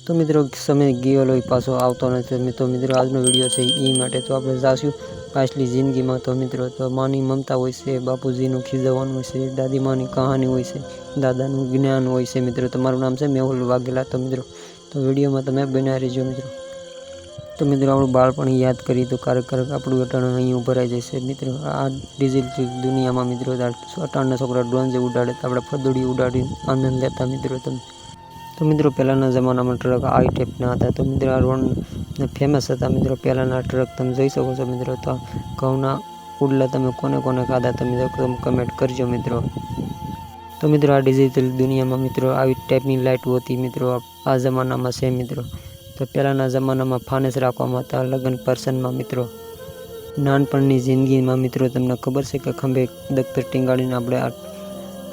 તો મિત્રો સમય ગયેલો પાછો આવતો નથી। તો મિત્રો આજનો વિડીયો છે એ માટે તો આપણે જાશું પાછલી જિંદગીમાં। તો મિત્રો તો માની મમતા હોય છે, બાપુજીનું ખીજવવાનું હોય છે, દાદીમાની કહાની હોય છે, દાદાનું જ્ઞાન હોય છે। મિત્રો તમારું નામ છે મેહુલ વાઘેલા। તો મિત્રો તો વિડીયોમાં તમે બનાવી રહેજો મિત્રો। તો મિત્રો આપણું બાળપણ યાદ કરી તો ક્યારેક આપણું અટાણું અહીં ભરાઈ જશે મિત્રો। આ ડિજિટલ દુનિયામાં મિત્રો અટાણના છોકરા ડ્રોન જે ઉડાડે તો આપણે ફદુડી ઉડાડી આનંદ લેતા મિત્રો। તો મિત્રો પહેલાંના જમાનામાં ટ્રક આવી ટાઈપના હતા। તો મિત્રો આ રોડ ફેમસ હતા મિત્રો પહેલાંના ટ્રક તમે જોઈ શકો છો મિત્રો। તો ઘઉંના ઉડલા તમે કોને કોને ખાધા તમે કમેન્ટ કરજો મિત્રો। તો મિત્રો આ ડિજિટલ દુનિયામાં મિત્રો આવી ટાઈપની લાઇટો હતી મિત્રો આ જમાનામાં છે મિત્રો। તો પહેલાંના જમાનામાં ફાનસ રાખવામાં હતા લગ્ન પ્રસંગમાં મિત્રો। નાનપણની જિંદગીમાં મિત્રો તમને ખબર છે કે ખંભે દફતર ટીંગાડીને આપણે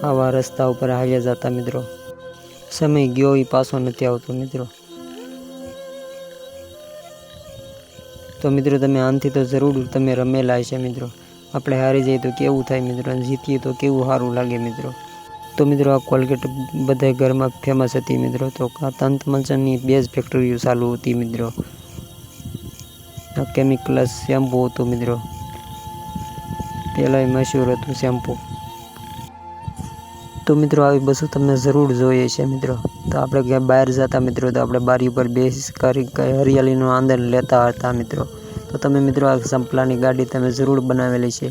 આવા રસ્તા ઉપર હાલ્યા જતા મિત્રો। સમય ગયો એ પાછો નથી આવતો મિત્રો। તો મિત્રો તમે આનથી તો જરૂર તમે રમેલા છે મિત્રો। આપણે હારી જઈએ તો કેવું થાય મિત્રો, અને જીતીએ તો કેવું સારું લાગે મિત્રો। તો મિત્રો આ કોલગેટ બધા ઘરમાં ફેમસ હતી મિત્રો। તો આ તંતમંચનની 2 જ ફેક્ટરીઓ ચાલુ હતી મિત્રો। આ કેમિકલ્સ શેમ્પુ હતું મિત્રો, પહેલાં મશહૂર હતું શેમ્પુ। તો મિત્રો આવી બસું તમને જરૂર જોઈએ છે મિત્રો। તો આપણે ક્યાંય બહાર જતા મિત્રો તો આપણે બારી ઉપર બેસી કરી હરિયાળીનો આનંદ લેતા હતા મિત્રો। તો તમે મિત્રો આ સંપલાની ગાડી તમે જરૂર બનાવેલી છે।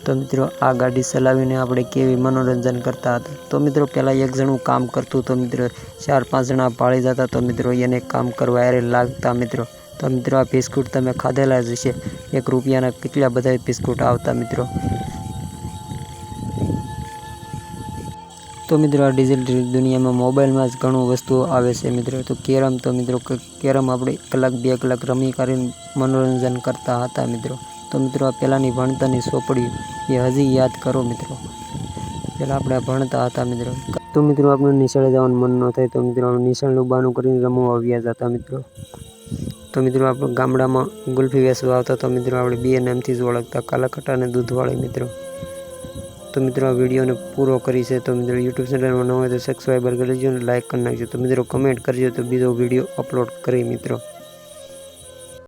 તો મિત્રો આ ગાડી ચલાવીને આપણે કેવી મનોરંજન કરતા હતા। તો મિત્રો પહેલાં એક જણું કામ કરતું તો મિત્રો 4-5 જણા પાળી જતા તો મિત્રો એને કામ કરવા યારે લાગતા મિત્રો। તો મિત્રો આ બિસ્કુટ તમે ખાધેલા જ છે, 1 રૂપિયાના કેટલા બધા બિસ્કુટ આવતા મિત્રો। તો મિત્રો આ ડિજિટલ દુનિયામાં મોબાઈલમાં જ ઘણું વસ્તુઓ આવે છે મિત્રો। તો કેરમ તો મિત્રો કેરમ આપણે 1-2 કલાક રમી કરીને મનોરંજન કરતા હતા મિત્રો। તો મિત્રો આ પહેલાંની ભણતરની ચોપડી એ હજી યાદ કરો મિત્રો, પહેલાં આપણે ભણતા હતા મિત્રો। તો મિત્રો આપણે નિશાળે જવાનું મન ન થાય તો મિત્રો નિશાળનું બહાનું કરીને રમવા આવ્યા જતા મિત્રો। તો મિત્રો આપણે ગામડામાં ગુલ્ફી વેચવા આવતા તો મિત્રો આપણે 2 નામથી જ ઓળખતા, કાલાકટા અને દૂધવાળી મિત્રો। તો મિત્રો આ વિડીયોને પૂરો કરી છે। તો મિત્રો યુટ્યુબ ચેનલમાં ન હોય તો સબસ્ક્રાઈબર કરી લેજો અને લાઈક કરી નાખજો। તો મિત્રો કમેન્ટ કરજો તો બીજો વિડીયો અપલોડ કરી મિત્રો।